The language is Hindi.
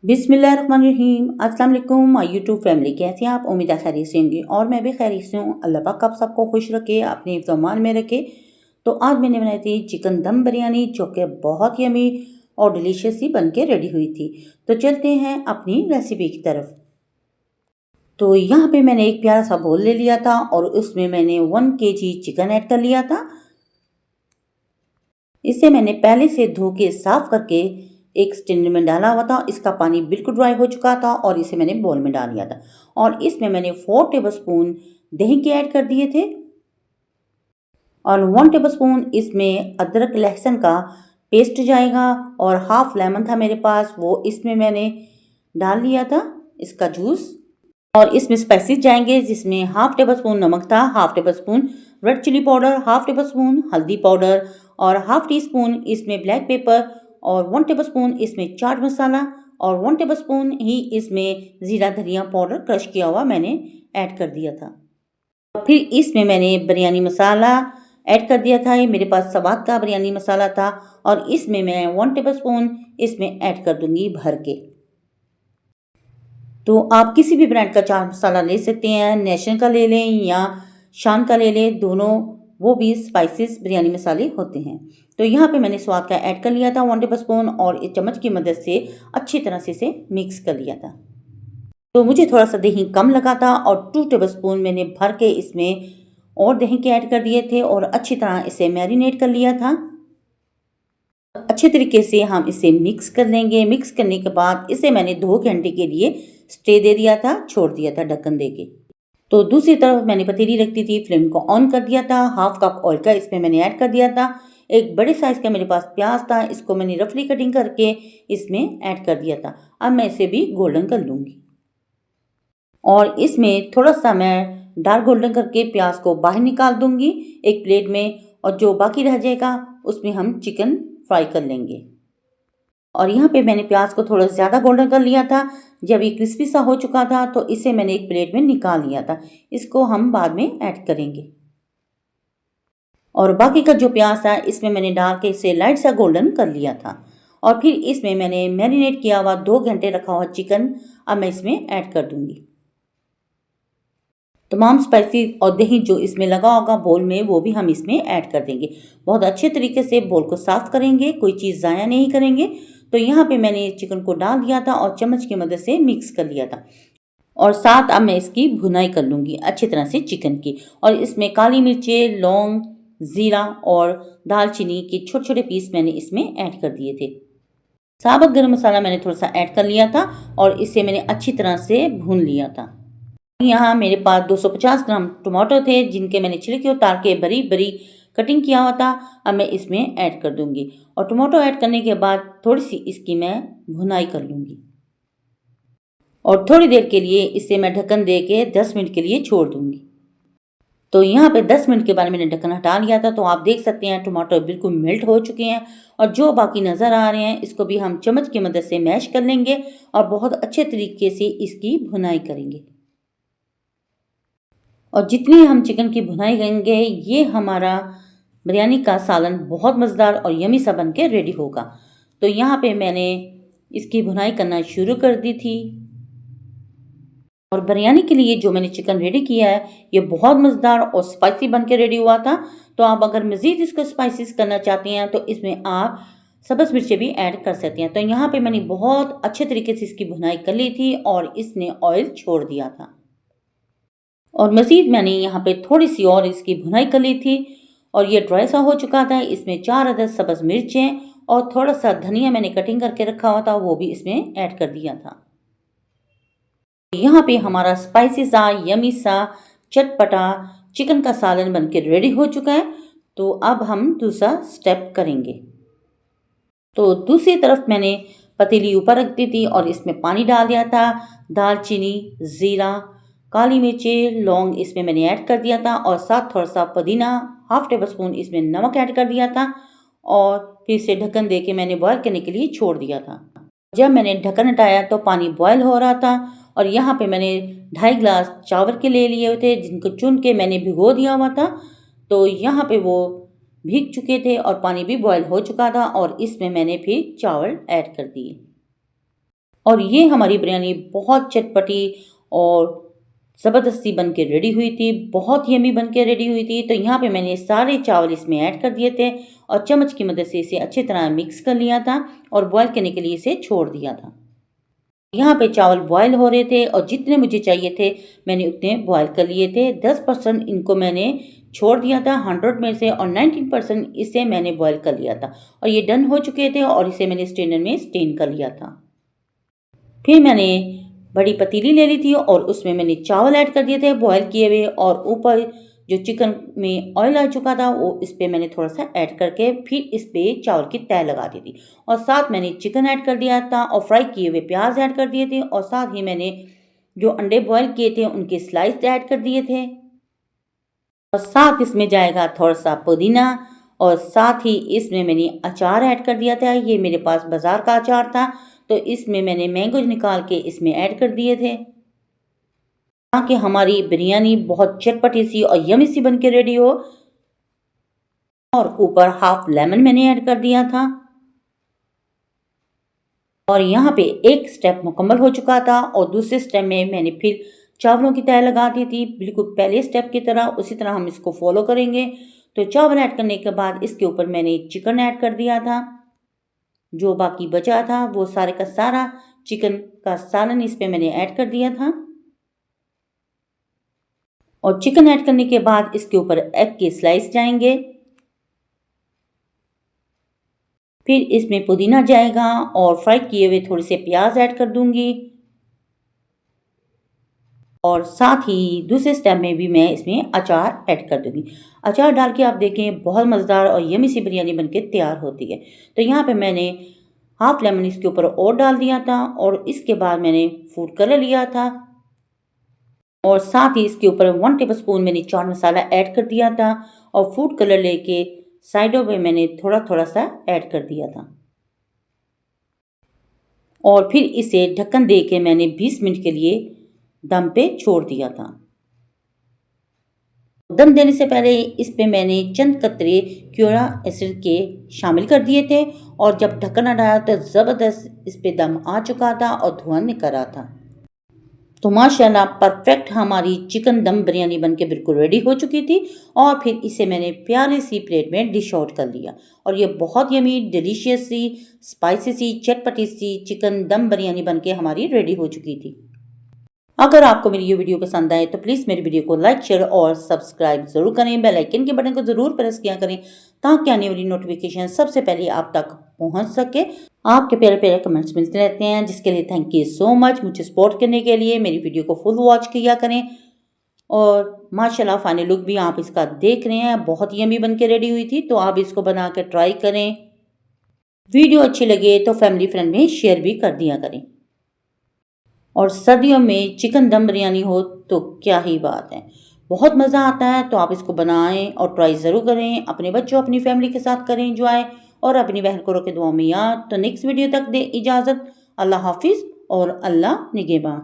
बिस्मिल्लाहिर्रहमानिर्रहीम। अस्सलाम वालेकुम माय यूट्यूब फैमिली, कैसे हैं आप? उम्मीद है खैरियत से होंगी और मैं भी खैरियत से हूँ। अल्लाह पाक आप सबको खुश रखे, अपने हिफ्ज़ अमान में रखे। तो आज मैंने बनाई थी चिकन दम बिरयानी, जो कि बहुत यमी और डिलीशियस ही बन के रेडी हुई थी। तो चलते हैं अपनी रेसिपी की तरफ। तो यहाँ पे मैंने एक प्यारा सा बोल ले लिया था और उसमें मैंने 1 kg चिकन ऐड कर लिया था। इसे मैंने पहले से धो के साफ करके एक स्ट्रेनर में डाला हुआ था। इसका पानी बिल्कुल ड्राई हो चुका था और इसे मैंने बोल में डाल दिया था और इसमें मैंने 4 टेबलस्पून दही के ऐड कर दिए थे और 1 टेबलस्पून इसमें अदरक लहसुन का पेस्ट जाएगा और हाफ लेमन था मेरे पास, वो इसमें मैंने डाल लिया था इसका जूस। और इसमें स्पाइसेस जाएंगे, जिसमें हाफ टेबल स्पून नमक था, half tablespoon red chilli powder, half tablespoon हल्दी पाउडर और हाफ टी स्पून इसमें ब्लैक पेपर और 1 टेबल स्पून इसमें चाट मसाला और 1 टेबल स्पून ही इसमें ज़ीरा धनिया पाउडर क्रश किया हुआ मैंने ऐड कर दिया था। फिर इसमें मैंने बिरयानी मसाला ऐड कर दिया था। ये मेरे पास स्वाद का बिरयानी मसाला था और इसमें मैं 1 टेबल स्पून इसमें ऐड कर दूंगी भर के। तो आप किसी भी ब्रांड का चाट मसाला ले सकते हैं, नेशन का ले लें या शान का ले लें, दोनों वो भी स्पाइसेस बिरयानी मसाले होते हैं। तो यहाँ पे मैंने स्वाद का ऐड कर लिया था 1 टेबल स्पून और इस चम्मच की मदद से अच्छी तरह से इसे मिक्स कर लिया था। तो मुझे थोड़ा सा दही कम लगा था और 2 टेबल स्पून मैंने भर के इसमें और दही के ऐड कर दिए थे और अच्छी तरह इसे मैरिनेट कर लिया था। अच्छे तरीके से हम इसे मिक्स कर लेंगे। मिक्स करने के बाद इसे मैंने 2 घंटे के लिए स्टे दे दिया था, छोड़ दिया था ढक्कन दे के। तो दूसरी तरफ मैंने पतीली रख दी थी, फ्लेम को ऑन कर दिया था। हाफ कप ऑयल का इसमें मैंने ऐड कर दिया था। एक बड़े साइज़ का मेरे पास प्याज था, इसको मैंने रफली कटिंग करके इसमें ऐड कर दिया था। अब मैं इसे भी गोल्डन कर लूँगी और इसमें थोड़ा सा मैं डार्क गोल्डन करके प्याज को बाहर निकाल दूँगी एक प्लेट में और जो बाकी रह जाएगा उसमें हम चिकन फ्राई कर लेंगे। और यहाँ पे मैंने प्याज को थोड़ा ज़्यादा गोल्डन कर लिया था। जब ये क्रिस्पी सा हो चुका था तो इसे मैंने एक प्लेट में निकाल लिया था। इसको हम बाद में ऐड करेंगे और बाकी का जो प्याज था इसमें मैंने डाल के इसे लाइट सा गोल्डन कर लिया था। और फिर इसमें मैंने मैरिनेट किया हुआ 2 घंटे रखा हुआ चिकन अब मैं इसमें ऐड कर दूंगी। तमाम स्पाइसी और दही जो इसमें लगा होगा बोल में वो भी हम इसमें ऐड कर देंगे। बहुत अच्छे तरीके से बोल को साफ़ करेंगे, कोई चीज़ ज़ाया नहीं करेंगे। तो यहाँ पे मैंने चिकन को डाल दिया था और चम्मच की मदद से मिक्स कर लिया था और साथ अब मैं इसकी भुनाई कर लूँगी अच्छी तरह से चिकन की। और इसमें काली मिर्चें, लौंग, ज़ीरा और दालचीनी के छोटे छोटे पीस मैंने इसमें ऐड कर दिए थे। साबुत गरम मसाला मैंने थोड़ा सा ऐड कर लिया था और इसे मैंने अच्छी तरह से भून लिया था। यहाँ मेरे पास 250 ग्राम टमाटो थे, जिनके मैंने छिलके उतार के बरी बरी कटिंग किया हुआ था। अब मैं इसमें ऐड कर दूंगी और टमाटो ऐड करने के बाद थोड़ी सी इसकी मैं भुनाई कर लूँगी और थोड़ी देर के लिए इसे मैं ढक्कन दे के 10 मिनट के लिए छोड़ दूंगी। तो यहाँ पे 10 मिनट के बाद मैंने ढक्कन हटा लिया था। तो आप देख सकते हैं टमाटर बिल्कुल मेल्ट हो चुके हैं और जो बाकी नज़र आ रहे हैं इसको भी हम चम्मच की मदद से मैश कर लेंगे और बहुत अच्छे तरीके से इसकी भुनाई करेंगे। और जितनी हम चिकन की भुनाई करेंगे ये हमारा बिरयानी का सालन बहुत मज़ेदार और यमी सा बन के रेडी होगा। तो यहाँ पे मैंने इसकी भुनाई करना शुरू कर दी थी और बिरयानी के लिए जो मैंने चिकन रेडी किया है ये बहुत मज़ेदार और स्पाइसी बन के रेडी हुआ था। तो आप अगर मज़ीद इसको स्पाइसीज करना चाहती हैं तो इसमें आप सब्ज़ मिर्चें भी ऐड कर सकती हैं। तो यहाँ पे मैंने बहुत अच्छे तरीके से इसकी भुनाई कर ली थी और इसने ऑयल छोड़ दिया था और मज़ीद मैंने यहाँ पे थोड़ी सी और इसकी भुनाई कर ली थी और ये ड्राई सा हो चुका था। इसमें 4 अदद सब्ज़ मिर्चें और थोड़ा सा धनिया मैंने कटिंग करके रखा हुआ था, वो भी इसमें ऐड कर दिया था। यहाँ पे हमारा स्पाइसी सा यमी सा चटपटा चिकन का सालन बन के रेडी हो चुका है। तो अब हम दूसरा स्टेप करेंगे। तो दूसरी तरफ मैंने पतीली ऊपर रख दी थी और इसमें पानी डाल दिया था। दालचीनी, ज़ीरा, काली मिर्चें, लौंग इसमें मैंने ऐड कर दिया था और साथ थोड़ा सा पुदीना, हाफ टेबल स्पून इसमें नमक ऐड कर दिया था और फिर इसे ढक्कन दे के मैंने बॉयल करने के लिए छोड़ दिया था। जब मैंने ढक्कन हटाया तो पानी बॉयल हो रहा था और यहाँ पे मैंने 2.5 गिलास चावल के ले लिए हुए थे, जिनको चुन के मैंने भिगो दिया हुआ था। तो यहाँ पे वो भीग चुके थे और पानी भी बॉयल हो चुका था और इसमें मैंने फिर चावल ऐड कर दिए। और ये हमारी बिरयानी बहुत चटपटी और ज़बरदस्ती बन के रेडी हुई थी, बहुत यम्मी बन के रेडी हुई थी। तो यहाँ पे मैंने सारे चावल इसमें ऐड कर दिए थे और चम्मच की मदद से इसे अच्छी तरह मिक्स कर लिया था और बॉयल करने के लिए इसे छोड़ दिया था। यहाँ पे चावल बॉयल हो रहे थे और जितने मुझे चाहिए थे मैंने उतने बॉयल कर लिए थे। 10% इनको मैंने छोड़ दिया था 100 में से और 19% इसे मैंने बॉयल कर लिया था और ये डन हो चुके थे और इसे मैंने स्ट्रेनर में स्टेन कर लिया था। फिर मैंने बड़ी पतीली ले ली थी और उसमें मैंने चावल ऐड कर दिए थे बॉयल किए हुए और ऊपर जो चिकन में ऑयल आ चुका था वो इस पर मैंने थोड़ा सा ऐड करके फिर इस पर चावल की तह लगा दी थी और साथ मैंने चिकन ऐड कर दिया था और फ्राई किए हुए प्याज ऐड कर दिए थे और साथ ही मैंने जो अंडे बॉयल किए थे उनके स्लाइस ऐड कर दिए थे और साथ इसमें जाएगा थोड़ा सा पुदीना और साथ ही इसमें मैंने अचार ऐड कर दिया था। ये मेरे पास बाज़ार का अचार था तो इसमें मैंने मैंगोज निकाल के इसमें ऐड कर दिए थे ताकि हमारी बिरयानी बहुत चटपटी सी और यमी सी बन के रेडी हो। और ऊपर हाफ लेमन मैंने ऐड कर दिया था और यहाँ पे एक स्टेप मुकम्मल हो चुका था और दूसरे स्टेप में मैंने फिर चावलों की तह लगा दी थी बिल्कुल पहले स्टेप की तरह। उसी तरह हम इसको फॉलो करेंगे। तो चावल ऐड करने के बाद इसके ऊपर मैंने चिकन ऐड कर दिया था। जो बाकी बचा था वो सारे का सारा चिकन का सालन इस पे मैंने ऐड कर दिया था और चिकन ऐड करने के बाद इसके ऊपर एग के स्लाइस जाएंगे। फिर इसमें पुदीना जाएगा और फ्राई किए हुए थोड़े से प्याज ऐड कर दूंगी और साथ ही दूसरे स्टेप में भी मैं इसमें अचार ऐड कर दूंगी। अचार डाल के आप देखें बहुत मज़ेदार और यमी सी बिरयानी बनके तैयार होती है। तो यहाँ पे मैंने हाफ लेमन इसके ऊपर और डाल दिया था और इसके बाद मैंने फूड कलर लिया था और साथ ही इसके ऊपर 1 टेबलस्पून मैंने चाट मसाला ऐड कर दिया था और फूड कलर लेके साइडों पे मैंने थोड़ा थोड़ा सा ऐड कर दिया था और फिर इसे ढक्कन दे के मैंने 20 मिनट के लिए दम पे छोड़ दिया था। दम देने से पहले इस पे मैंने चंद कतरे क्यूरा एसिड के शामिल कर दिए थे और जब ढक्कन हटाया तो ज़बरदस्त इस पे दम आ चुका था और धुआं निकल रहा था। तो माशाल्लाह परफेक्ट हमारी चिकन दम बिरयानी बनके बिल्कुल रेडी हो चुकी थी और फिर इसे मैंने प्यारी सी प्लेट में डिश आउट कर लिया और ये बहुत यमी डिलीशियस सी स्पाइसी सी चटपटी सी चिकन दम बिरयानी बनके हमारी रेडी हो चुकी थी। अगर आपको मेरी ये वीडियो पसंद आए तो प्लीज़ मेरी वीडियो को लाइक शेयर और सब्सक्राइब ज़रूर करें। बेल आइकन के बटन को ज़रूर प्रेस किया करें ताकि आने वाली नोटिफिकेशन सबसे पहले आप तक पहुंच सके। आपके प्यारे प्यारे कमेंट्स मिलते रहते हैं जिसके लिए थैंक यू सो मच। मुझे सपोर्ट करने के लिए मेरी वीडियो को फुल वॉच किया करें और माशाल्लाह फाइनल लुक भी आप इसका देख रहे हैं बहुत यमी बन के रेडी हुई थी। तो आप इसको बना के ट्राई करें। वीडियो अच्छी लगे तो फैमिली फ्रेंड में शेयर भी कर दिया करें और सर्दियों में चिकन दम बिरयानी हो तो क्या ही बात है, बहुत मज़ा आता है। तो आप इसको बनाएं और ट्राई ज़रूर करें। अपने बच्चों अपनी फैमिली के साथ करें एंजॉय और अपनी बहन को रखें दुआ में याद। तो नेक्स्ट वीडियो तक दे इजाज़त। अल्लाह हाफिज़ और अल्लाह निगहबान।